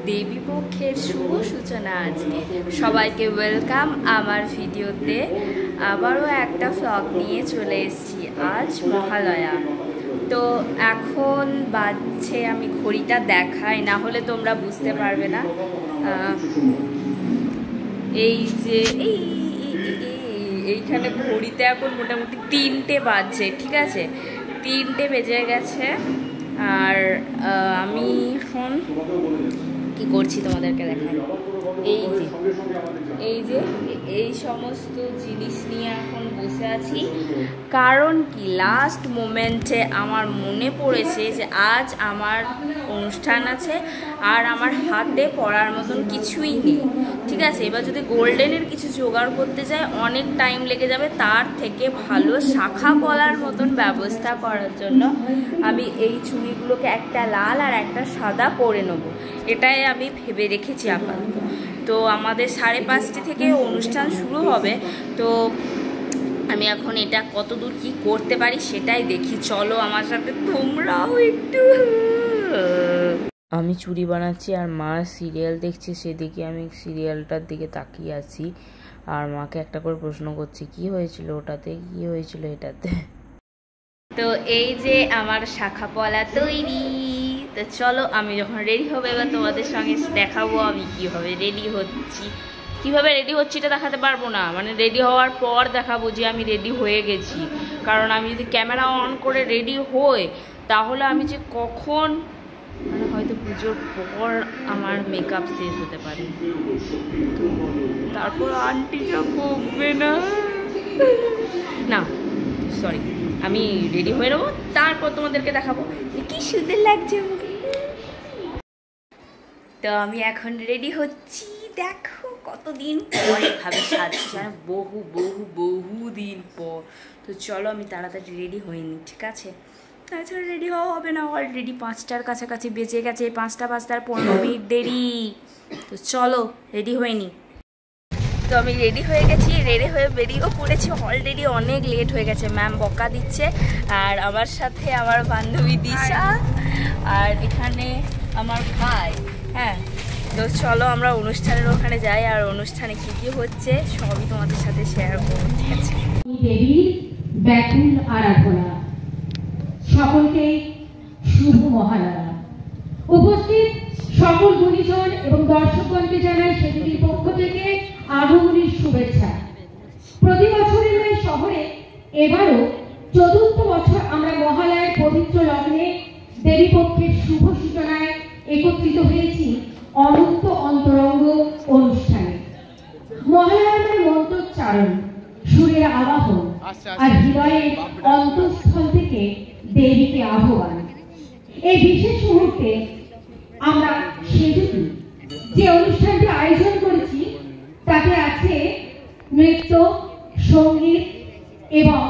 দেবী পক্ষের শুভ সূচনা আজকে। সবাইকে ওয়েলকাম আমার ভিডিওতে। আবারও একটা ভ্লগ নিয়ে চলে এসেছি। আজ মহালয়া। তো এখন বাজছে, আমি ঘড়িটা দেখাই, না হলে তোমরা বুঝতে পারবে না। এই যে এইখানে ঘড়িতে এখন মোটামুটি 3টে বাজছে, ঠিক আছে, 3টে বেজে গেছে। আর আমি এখন কি করছি তোমাদেরকে দেখাই। এই সমস্ত জিনিস নিয়ে এখন বসে আছি। কারণ কি, লাস্ট মোমেন্টে আমার মনে পড়েছে যে আজ আমার অনুষ্ঠান আছে আর আমার হাতে পড়ার মতন কিছুই নেই, ঠিক আছে। এবার যদি গোল্ডেনের কিছু জোগাড় করতে যাই অনেক টাইম লেগে যাবে। তার থেকে ভালো শাখা পলার মতন ব্যবস্থা করার জন্য আমি এই চুড়িগুলোকে একটা লাল আর একটা সাদা পরে নেবো, এটাই আমি ভেবে রেখেছি আপাতত। তো আমাদের 5:30 থেকে অনুষ্ঠান শুরু হবে। তো আমি এখন এটা কত দূর কী করতে পারি সেটাই দেখি। চলো আমার সাথে তোমরাও একটু। আমি চুড়ি বানাচ্ছি আর মা সিরিয়াল দেখছে, সেদিকে আমি সিরিয়ালটার দিকে তাকিয়ে আছি। আর মাকে একটা করে প্রশ্ন করছি, কি হয়েছিল ওটাতে, কি হয়েছিল এটাতে। তো এই যে আমার শাখা পলা তৈরি। তো চলো, আমি যখন রেডি হবে এবার তোমাদের সঙ্গে দেখাবো আমি কীভাবে রেডি হচ্ছি। কীভাবে রেডি হচ্ছি এটা দেখাতে পারবো না, মানে রেডি হওয়ার পর দেখাবো যে আমি রেডি হয়ে গেছি। কারণ আমি যদি ক্যামেরা অন করে রেডি হই তাহলে আমি যে কখন, মানে হয়তো পুজোর পর আমার মেকআপ শেষ হতে পারে, তো তারপর আন্টি যা বকবে না। না সরি, আমি রেডি হয়ে নেবো, তারপর তোমাদেরকে দেখাবো কি সুন্দর লাগছে আমাকে। তো আমি এখন রেডি হচ্ছি, দেখো কতদিন পর এভাবে সাজছি, জানো, বহু দিন পর। তো চলো আমি তাড়াতাড়ি রেডি হইনি, ঠিক আছে। তাছাড়া রেডি হওয়া হবে না, অলরেডি 5টার কাছাকাছি বেজে গেছে, 5টা বাজতে আর 15 মিনিট দেরি। তো চলো রেডি হয়নি। তো আমি রেডি হয়ে গেছি, রেডি হয়ে বেরিয়েও পড়েছি। অলরেডি অনেক লেট হয়ে গেছে, ম্যাম বকা দিচ্ছে। আর আমার সাথে আমার বান্ধবী দিশা, আর এখানে আমার ভাই। হ্যাঁ, তো চলো আমরা অনুষ্ঠানের ওখানে যাই, আর অনুষ্ঠানে কি কি হচ্ছে সবই তোমাদের সাথে শেয়ার করবো, ঠিক আছে। দেবীর ব্যাকুল আরাধনা, সকলকে শুভ মহালয়া। উপস্থিত সকল গুণীজন এবং দর্শকগণকে জানাই সেদিকের পক্ষ থেকে আগমনের শুভেচ্ছা। প্রতি বছরের ন্যায় শহরে এবারও ৪র্থ বছর আমরা মহালয়ার পবিত্র লগ্নে দেবী পক্ষের শুভ সূচনায় একত্রিত হয়েছি অনন্ত অন্তরঙ্গ অনুষ্ঠানে। মহালয়ার মানে মন্ত্রোচ্চারণ, সুরের আবাহন আর হৃদয়ের অন্তঃস্থল থেকে দেবীকে আহ্বান। এই বিশেষ মুহূর্তে আমরা সেজুটি যে অনুষ্ঠানটি আয়োজন করেছি তাতে আছে নৃত্য, সঙ্গীত এবং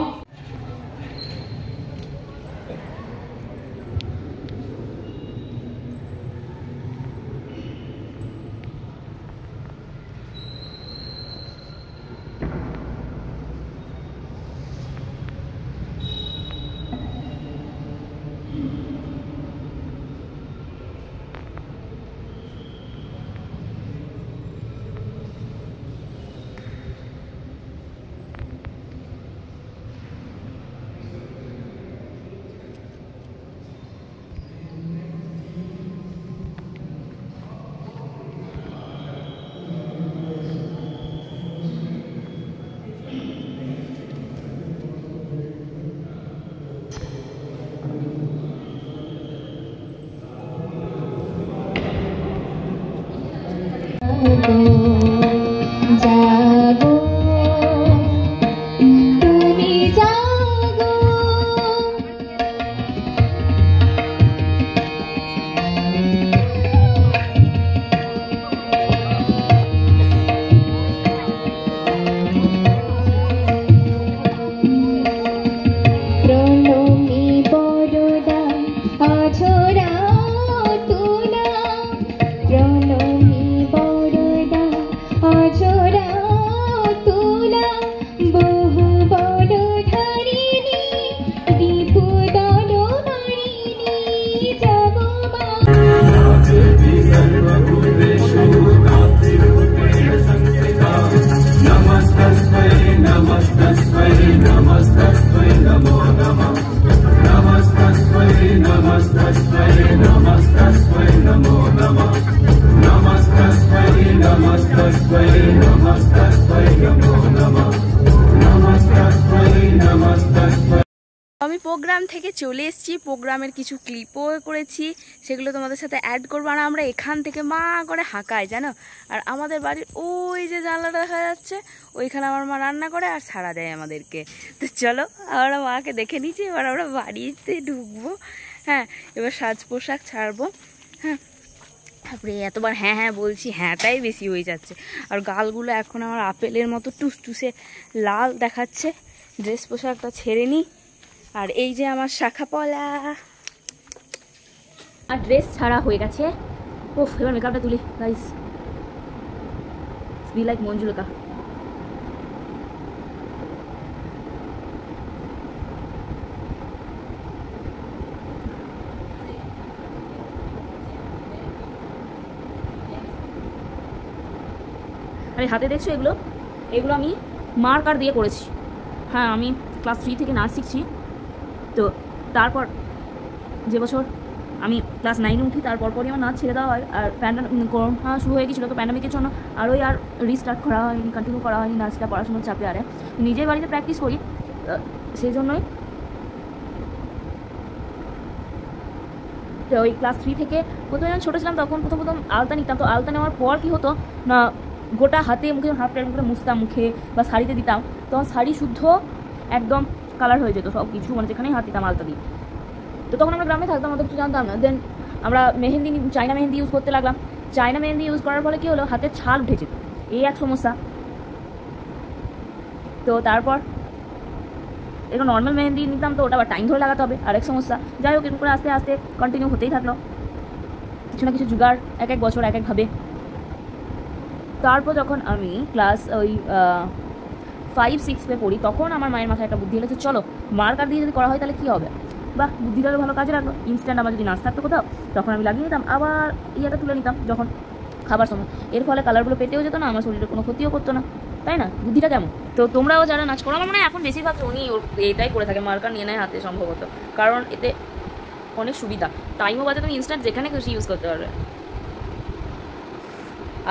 প্রোগ্রাম থেকে চলে এসেছি, প্রোগ্রামের কিছু ক্লিপও করেছি, সেগুলো তোমাদের সাথে অ্যাড করবো। আর আমরা এখান থেকে মা করে হাঁকাই জানো। আর আমাদের বাড়ির ওই যে জানলাটা দেখা যাচ্ছে, ওইখানে আমার মা রান্না করে আর ছাড়া দেয় আমাদেরকে। তো চলো আমরা মাকে দেখে নিচ্ছি, এবার আমরা বাড়িতে ঢুকবো। হ্যাঁ, এবার সাজ পোশাক ছাড়বো। হ্যাঁ, তারপরে এতবার হ্যাঁ হ্যাঁ বলছি, হ্যাঁটাই বেশি হয়ে যাচ্ছে। আর গালগুলো এখন আমার আপেলের মতো টুসটুসে লাল দেখাচ্ছে। ড্রেস পোশাকটা ছেড়ে নিই। আর এই যে আমার শাখা পলা, আর ড্রেস ছাড়া হয়ে গেছে। ওফ, এবার মেকআপটা তুলি গাইস, বি লাইক মঞ্জুলকা। আরে হাতে দেখছো এগুলো, এগুলো আমি মার্কার দিয়ে করেছি। হ্যাঁ, আমি ক্লাস 3 থেকে নাচ শিখছি। তো তারপর যে বছর আমি ক্লাস 9-এ উঠি, তারপরই আমার নাচ ছেড়ে দেওয়া হয়। আর করোনা শুরু হয়ে গেছিলো, তো প্যান্ডামিকের জন্য আরোই আর রিস্টার্ট করা হয়নি, কন্টিনিউ করা হয়নি নাচটা পড়াশোনার চাপে। আরে নিজের বাড়িতে প্র্যাকটিস করি, সেই জন্যই তো ওই ক্লাস 3 থেকে প্রথমে যখন ছোটো ছিলাম তখন প্রথম আলতা নিতাম। তো আলতা নেওয়ার পর কী হতো না, গোটা হাতে মুখে হাফ প্যান্ট করে মুছতাম, মুখে বা শাড়িতে দিতাম, তখন শাড়ি শুদ্ধ একদম কালার হয়ে যেত সব কিছু, মানে যেখানেই হাত দিতাম আলতা দিয়ে। তো তখন আমরা গ্রামে থাকতাম, অত কিছু জানতাম না। দেন আমরা চায়না মেহেন্দি ইউজ করতে লাগলাম। চায়না মেহেন্দি ইউজ করার ফলে কী হলো, হাতের ছাল উঠে যেত, এই এক সমস্যা। তো তারপর এরকম নর্মাল মেহেন্দি নিতাম, তো ওটা আবার টাইম ধরে লাগাতে হবে, আরেক সমস্যা। যাই হোক, এরকম করে আস্তে আস্তে কন্টিনিউ হতেই থাকলো, কিছু না কিছু জোগাড় এক এক বছর এক একভাবে। তারপর যখন আমি ক্লাস ওই 5-6 পড়ি, তখন আমার মায়ের মাথায় একটা বুদ্ধি এলো, চলো মার্কার দিয়ে যদি করা হয় তাহলে কী হবে। বাহ, বুদ্ধিটাও ভালো কাজে লাগলো। ইনস্ট্যান্ট আমার যদি নাচ থাকতো কোথাও, তখন আমি লাগিয়ে নিতাম, আবার ইয়েটা তুলে নিতাম যখন খাবার সময়। এর ফলে কালারগুলো পেটেও যেত না, আমার শরীরে কোনো ক্ষতিও করতো না, তাই না? বুদ্ধিটা কেমন? তো তোমরাও যারা নাচ করো, আমার মনে হয় এখন বেশিরভাগ উনি এটাই করে থাকে, মার্কার নিয়ে নেয় হাতে সম্ভবত, কারণ এতে অনেক সুবিধা, টাইমও বাজে, তুমি ইনস্ট্যান্ট যেখানে খুশি ইউজ করতে পারবে।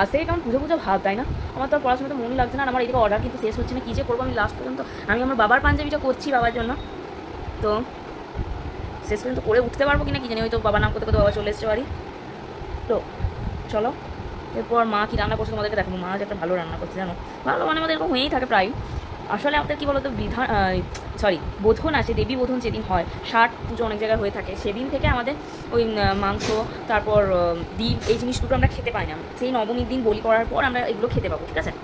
আজ থেকে কেমন পুজো ভাব, তাই না? আমার তো পড়াশোনাতে মনই লাগছে না, আর আমার এদিকে অর্ডার কিন্তু শেষ হচ্ছে না, কী যে করবো আমি লাস্ট পর্যন্ত। আমি আমার বাবার পাঞ্জাবিটা করছি বাবার জন্য, তো শেষ পর্যন্ত করে উঠতে পারবো কিনা কি জানি, হয়তো বাবার নাম করতে করতে বাবা চলে এসছে বাড়ি। তো চলো, এরপর মা কী রান্না করছে তোমাদেরকে দেখাবো। মা যে একটা ভালো রান্না করছে জানো, ভালো মানে আমাদের এরকম হয়েই থাকে প্রায়। আসলে আমাদের কী বলতো, বোধন আছে, দেবী বোধন যেদিন হয়, ষাট পুজো অনেক জায়গায় হয়ে থাকে, সেদিন থেকে আমাদের ওই মাংস, তারপর ডিম, এই জিনিসগুলো আমরা খেতে পাই না। সেই নবমীর দিন বলি করার পর আমরা এগুলো খেতে পাবো, ঠিক আছে?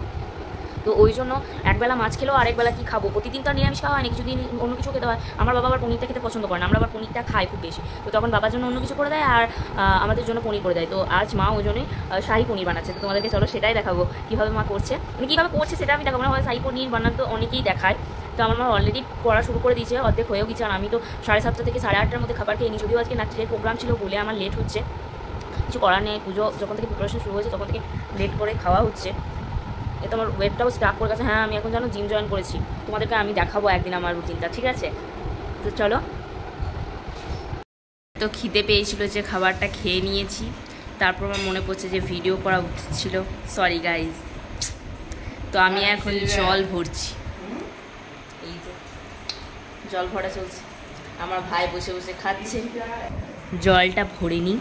তো ওই জন্য একবেলা মাছ খেলেও আরেকবেলা কী খাবো, প্রতিদিন তো নিরামিষ খাওয়া হয় না, কিছুদিন অন্য কিছু খেতে হয়। আমার বাবা আবার পনিরটা খেতে পছন্দ করে না, আমরা আবার পনিরটা খাই খুব বেশি। তো তখন বাবার জন্য অন্য কিছু করে দেয়, আর আমাদের জন্য পনির করে দেয়। তো আজ মা ওই জন্যই শাহি পনির বানাচ্ছে। তো তোমাদেরকে চলো সেটাই দেখাবো, কীভাবে মা করছে, মানে কীভাবে করছে সেটা আমি দেখাবো না। হয় শাহি পনির বানাতে অনেকেই দেখায়, তো আমার মা অলরেডি পড়া শুরু করে দিয়েছে, অর্ধেক হয়েও গেছে। আর আমি তো 7:30 থেকে 8:30-র মধ্যে খাবার খেয়ে নিই, যদিও আজকে নাচের প্রোগ্রাম ছিল বলে আমার লেট হচ্ছে, কিছু করার নেই। পুজো যখন থেকে প্রিপারেশন শুরু হয়েছে তখন থেকে লেট করে খাওয়া হচ্ছে। এতে আমার ওয়েটটাও স্টার্ট করে গেছে। হ্যাঁ, আমি এখন জানো জিম জয়েন করেছি, তোমাদেরকে আমি দেখাবো একদিন আমার রুটিনটা, ঠিক আছে? তো চলো। তো খিদে পেয়েছিল যে খাবারটা খেয়ে নিয়েছি, তারপর আমার মনে পড়ছে যে ভিডিও করা উচিত ছিল, সরি গাইজ। তো আমি এখন জল ভরছি, এই যে জল ভরা চলছে, আমার ভাই বসে বসে খাচ্ছে। জলটা ভরে নিই,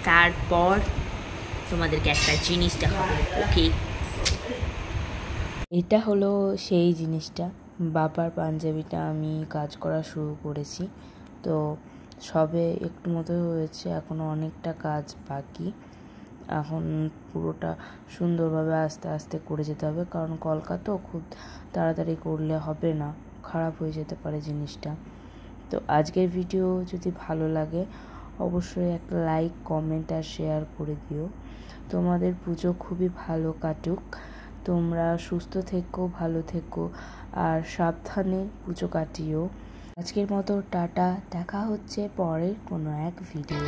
তারপর তোমাদেরকে একটা জিনিস দেখাবো, ওকে? এটা হলো সেই জিনিসটা, বাবার পাঞ্জাবিটা আমি কাজ করা শুরু করেছি। তো সবে একটু মতো হয়েছে, এখনও অনেকটা কাজ বাকি। এখন পুরোটা সুন্দরভাবে আস্তে আস্তে করে যেতে হবে, কারণ কলকাতা খুব তাড়াতাড়ি করলে হবে না, খারাপ হয়ে যেতে পারে জিনিসটা। তো আজকের ভিডিও যদি ভালো লাগে অবশ্যই একটা লাইক, কমেন্ট আর শেয়ার করে দিও। তোমাদের পুজো খুবই ভালো কাটুক, তোমরা সুস্থ থেকো, ভালো থেকো আর সাবধানে পুজো কাটিও। আজকের মতো টাটা, দেখা হচ্ছে পরের কোনো এক ভিডিও।